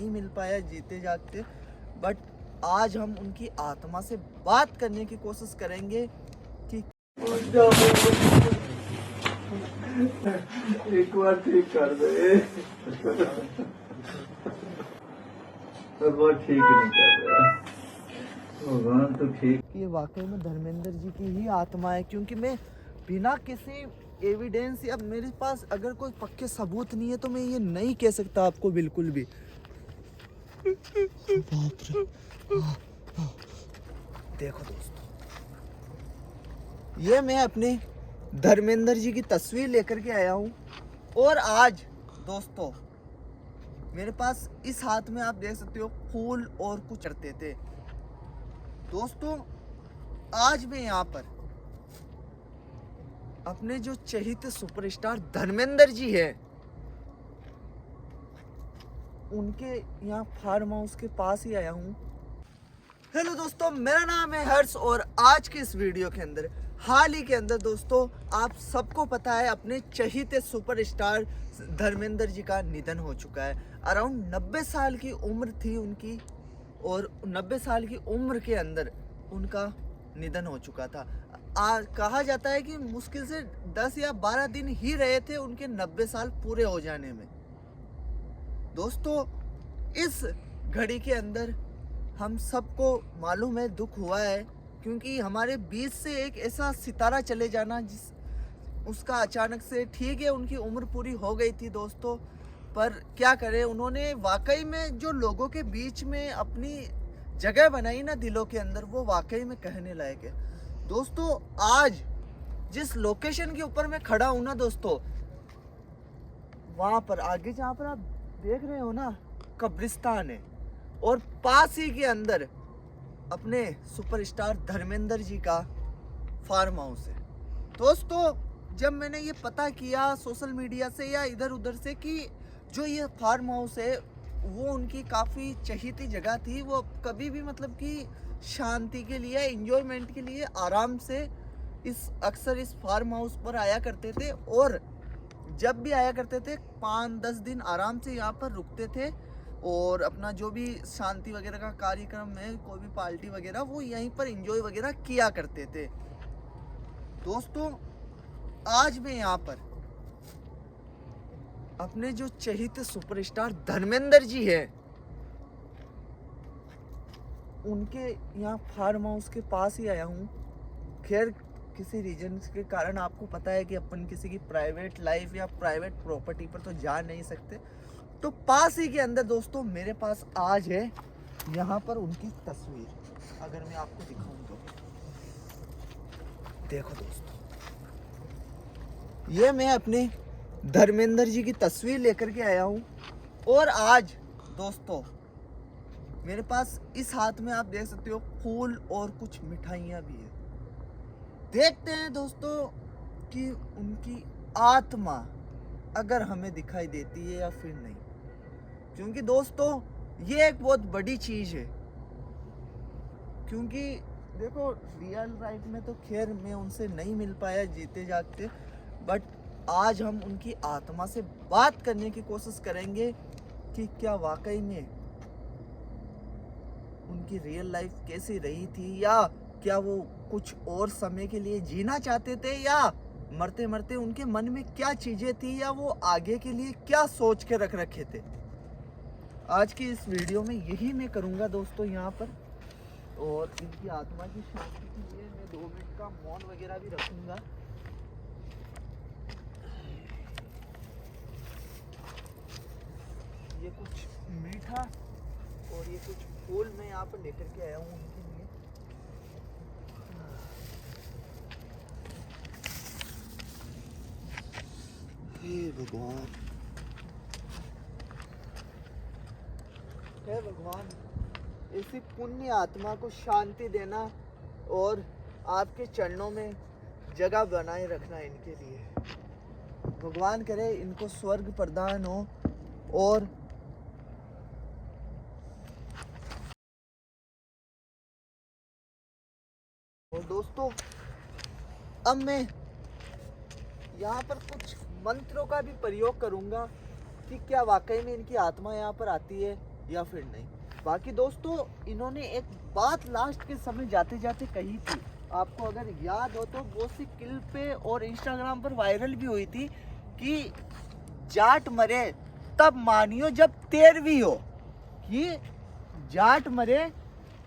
नहीं मिल पाया जीते जागते, बट आज हम उनकी आत्मा से बात करने की कोशिश करेंगे कि एक बार ठीक कर दे। तो वो ठीक नहीं कर रहा। भगवान तो ठीक। ये वाकई में धर्मेंद्र जी की ही आत्मा है, क्योंकि मैं बिना किसी एविडेंस या मेरे पास अगर कोई पक्के सबूत नहीं है तो मैं ये नहीं कह सकता आपको बिल्कुल भी। बाप रे। देखो दोस्तों, ये मैं अपने धर्मेंद्र जी की तस्वीर लेकर के आया हूँ। और आज दोस्तों मेरे पास इस हाथ में आप देख सकते हो फूल और कुछ चढ़ते थे। दोस्तों आज मैं यहाँ पर अपने जो चहेते सुपरस्टार धर्मेंद्र जी है उनके यहाँ फार्म हाउस के पास ही आया हूँ। हेलो दोस्तों, मेरा नाम है हर्ष और आज के इस वीडियो के अंदर हाल ही के अंदर दोस्तों आप सबको पता है अपने चहेते सुपरस्टार धर्मेंद्र जी का निधन हो चुका है। अराउंड 90 साल की उम्र थी उनकी और 90 साल की उम्र के अंदर उनका निधन हो चुका था। कहा जाता है कि मुश्किल से 10 या 12 दिन ही रहे थे उनके 90 साल पूरे हो जाने में। दोस्तों इस घड़ी के अंदर हम सबको मालूम है दुख हुआ है, क्योंकि हमारे बीच से एक ऐसा सितारा चले जाना जिस उसका अचानक से, ठीक है उनकी उम्र पूरी हो गई थी दोस्तों, पर क्या करें, उन्होंने वाकई में जो लोगों के बीच में अपनी जगह बनाई ना दिलों के अंदर, वो वाकई में कहने लायक है। दोस्तों आज जिस लोकेशन के ऊपर मैं खड़ा हूँ ना दोस्तों, वहाँ पर आगे जहाँ पर आप देख रहे हो ना कब्रिस्तान है और पास ही के अंदर अपने सुपरस्टार धर्मेंद्र जी का फार्म हाउस है। दोस्तों जब मैंने ये पता किया सोशल मीडिया से या इधर उधर से कि जो ये फार्म हाउस है वो उनकी काफ़ी चहेती जगह थी, वो कभी भी मतलब कि शांति के लिए, एंजॉयमेंट के लिए आराम से अक्सर इस फार्म हाउस पर आया करते थे और जब भी आया करते थे 5-10 दिन आराम से यहाँ पर रुकते थे और अपना जो भी शांति वगैरह का कार्यक्रम है, कोई भी पार्टी वगैरह, वो यहीं पर एंजॉय वगैरह किया करते थे। दोस्तों आज मैं यहाँ पर अपने जो चहेते सुपरस्टार धर्मेंद्र जी है उनके यहाँ फार्म हाउस के पास ही आया हूँ। खैर किसी रीजन के कारण आपको पता है कि अपन किसी की प्राइवेट लाइफ या प्राइवेट प्रॉपर्टी पर तो जा नहीं सकते, तो पास ही के अंदर दोस्तों मेरे पास आज है यहाँ पर उनकी तस्वीर। अगर मैं आपको दिखाऊं तो देखो दोस्तों, ये मैं अपने धर्मेंद्र जी की तस्वीर लेकर के आया हूँ। और आज दोस्तों मेरे पास इस हाथ में आप देख सकते हो फूल और कुछ मिठाइयाँ भी है। देखते हैं दोस्तों कि उनकी आत्मा अगर हमें दिखाई देती है या फिर नहीं, क्योंकि दोस्तों ये एक बहुत बड़ी चीज़ है। क्योंकि देखो रियल लाइफ में तो खैर मैं उनसे नहीं मिल पाया जीते जागते, बट आज हम उनकी आत्मा से बात करने की कोशिश करेंगे कि क्या वाकई में उनकी रियल लाइफ कैसी रही थी, या क्या वो कुछ और समय के लिए जीना चाहते थे, या मरते मरते उनके मन में क्या चीज़ें थी, या वो आगे के लिए क्या सोच के रख रखे थे। आज की इस वीडियो में यही मैं करूँगा दोस्तों यहाँ पर। और इनकी आत्मा की शांति के लिए मैं 2 मिनट का मौन वगैरह भी रखूँगा। ये कुछ मीठा और ये कुछ फूल मैं यहाँ पर लेकर के आया हूँ उनके लिए। हे भगवान, हे भगवान, ऐसी पुण्य आत्मा को शांति देना और आपके चरणों में जगह बनाए रखना इनके लिए। भगवान करे इनको स्वर्ग प्रदान हो। और दोस्तों अब मैं यहाँ पर कुछ मंत्रों का भी प्रयोग करूँगा कि क्या वाकई में इनकी आत्मा यहाँ पर आती है या फिर नहीं। बाकी दोस्तों इन्होंने एक बात लास्ट के समय जाते जाते कही थी, आपको अगर याद हो तो, वो सी क्लिप पे और इंस्टाग्राम पर वायरल भी हुई थी कि जाट मरे तब मानियो जब 13वीं हो, कि जाट मरे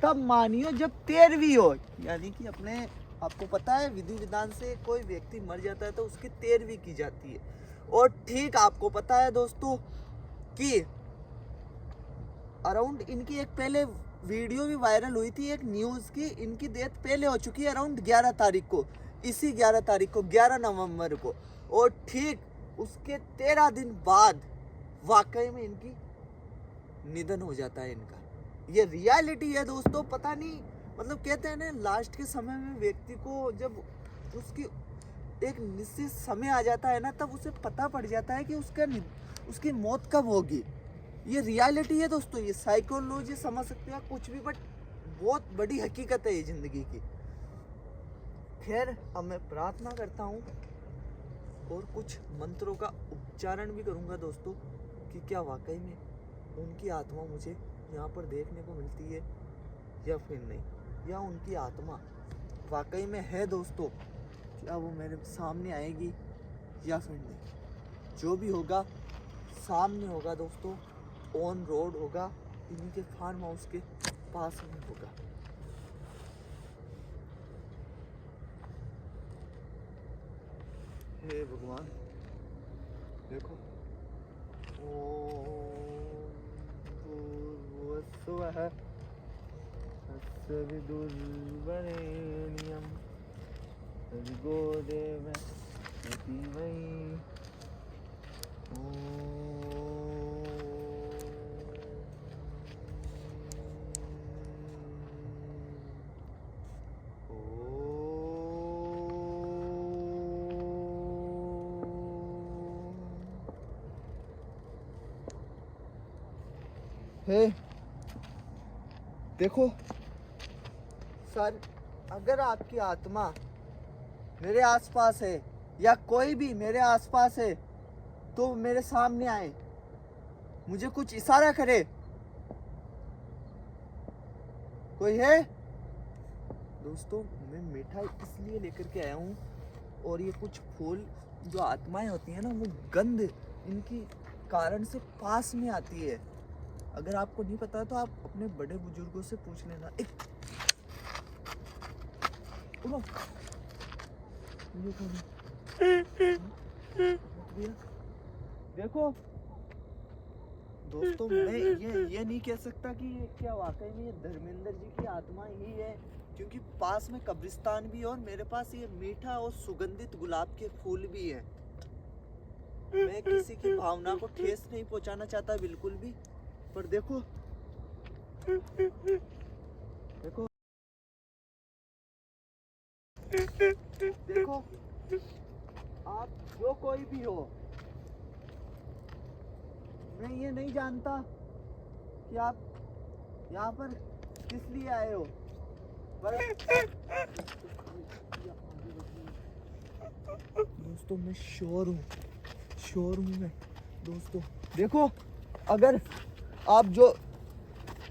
तब मानियो जब 13वीं हो। यानी कि अपने आपको पता है विधि विधान से कोई व्यक्ति मर जाता है तो उसकी 13वीं की जाती है। और ठीक आपको पता है दोस्तों कि अराउंड इनकी एक पहले वीडियो भी वायरल हुई थी एक न्यूज़ की, इनकी डेथ पहले हो चुकी है अराउंड 11 तारीख को, इसी 11 तारीख को, 11 नवंबर को। और ठीक उसके 13 दिन बाद वाकई में इनकी निधन हो जाता है इनका। ये रियलिटी है दोस्तों। पता नहीं, मतलब कहते हैं ना लास्ट के समय में व्यक्ति को जब उसकी एक निश्चित समय आ जाता है ना, तब उसे पता पड़ जाता है कि उसकी मौत कब होगी। ये रियलिटी है दोस्तों, ये साइकोलॉजी समझ सकते हैं कुछ भी, बट बहुत बड़ी हकीकत है ये जिंदगी की। खैर अब मैं प्रार्थना करता हूँ और कुछ मंत्रों का उच्चारण भी करूँगा दोस्तों, कि क्या वाकई में उनकी आत्मा मुझे यहाँ पर देखने को मिलती है या फिर नहीं, या उनकी आत्मा वाकई में है दोस्तों, क्या वो मेरे सामने आएगी या फिर नहीं। जो भी होगा सामने होगा दोस्तों, ऑन रोड होगा, इन्हीं के फार्म हाउस के पास में होगा। हे भगवान देखो, भूर्भुवस्सुवः तत्सवितुर्वरेण्यं भर्गो देवस्य धीमहि हे देखो सर, अगर आपकी आत्मा मेरे आसपास है या कोई भी मेरे आसपास है तो मेरे सामने आए, मुझे कुछ इशारा करे। कोई है दोस्तों? मैं मिठाई इसलिए लेकर के आया हूँ, और ये कुछ फूल जो आत्माएं होती हैं ना, वो गंध इनकी कारण से पास में आती है। अगर आपको नहीं पता तो आप अपने बड़े बुजुर्गों से पूछ लेना। देखो दोस्तों, मैं ये नहीं कह सकता कि ये क्या वाकई में ये धर्मेंद्र जी की आत्मा ही है, क्योंकि पास में कब्रिस्तान भी है और मेरे पास ये मीठा और सुगंधित गुलाब के फूल भी है। मैं किसी की भावना को ठेस नहीं पहुंचाना चाहता बिल्कुल भी, पर देखो देखो देखो, आप जो कोई भी हो, मैं ये नहीं जानता कि आप यहाँ पर किस लिए आए हो, पर दोस्तों मैं श्योर हूँ मैं दोस्तों। देखो, अगर आप जो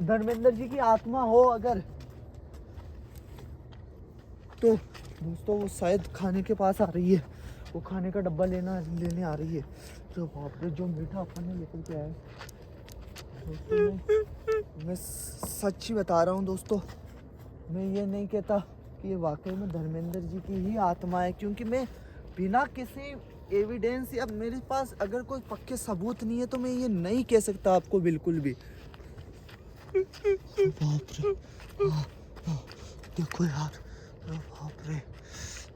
धर्मेंद्र जी की आत्मा हो अगर, तो दोस्तों वो शायद खाने के पास आ रही है, वो खाने का डब्बा लेने आ रही है। तो बाप रे, जो मीठा अपन ने लेकर के आए दोस्तों, मैं सच ही बता रहा हूँ दोस्तों, मैं ये नहीं कहता कि ये वाकई में धर्मेंद्र जी की ही आत्मा है, क्योंकि मैं बिना किसी एविडेंस या मेरे पास अगर कोई पक्के सबूत नहीं है तो मैं ये नहीं कह सकता आपको बिल्कुल भी। बाप रे, देखो यार, बाप रे,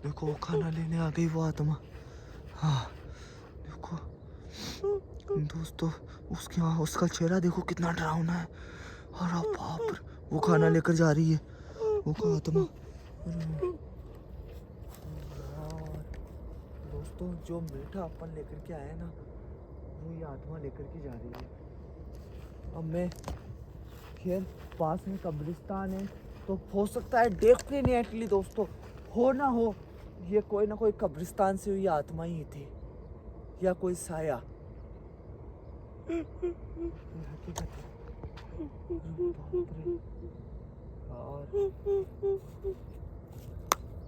देखो वो खाना लेने आ गई वो आत्मा। हाँ देखो दोस्तों, उसका चेहरा देखो कितना डरावना है। अरे बाप रे, वो खाना लेकर जा रही है वो आत्मा। दोस्तों जो मीठा अपन लेकर के आए ना, वो ये आत्मा लेकर के जा रही है। अब मैं खैर पास में कब्रिस्तान है, तो हो सकता है डेफिनेटली दोस्तों, हो ना हो, ये कोई ना कोई कब्रिस्तान से हुई आत्मा ही थी या कोई साया। हकीकत है और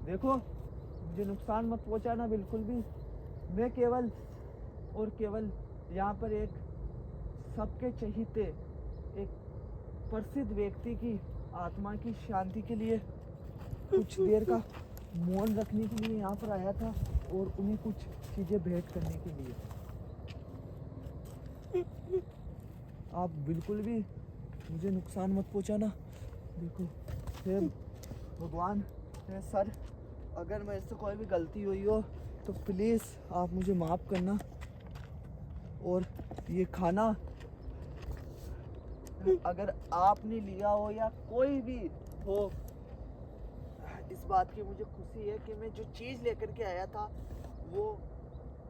देखो मुझे नुकसान मत पहुंचाना बिल्कुल भी। मैं केवल और केवल यहाँ पर एक सबके चहीते एक प्रसिद्ध व्यक्ति की आत्मा की शांति के लिए कुछ देर का मौन रखने के लिए यहाँ पर आया था और उन्हें कुछ चीजें भेंट करने के लिए। आप बिल्कुल भी मुझे नुकसान मत पहुंचाना। देखो हे भगवान, हे सर, अगर मेरे से कोई भी गलती हुई हो तो प्लीज़ आप मुझे माफ़ करना। और ये खाना अगर आपने लिया हो या कोई भी हो, इस बात की मुझे खुशी है कि मैं जो चीज़ लेकर के आया था वो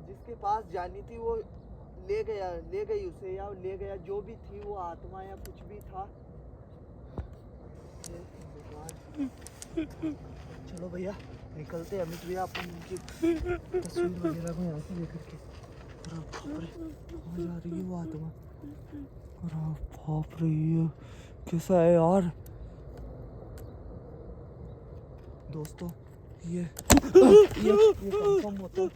जिसके पास जानी थी वो ले गई उसे, या ले गया जो भी थी वो आत्मा या कुछ भी था। चलो भैया निकलते हैं। अमित भैया अपन उनकी तस्वीर वगैरह को यहाँ से लेकर के। अरे बाप रे, कहाँ जा रही है वो आत्मा? अरे बाप रे, ये कैसा है यार? दोस्तों ये कंफर्म होता है।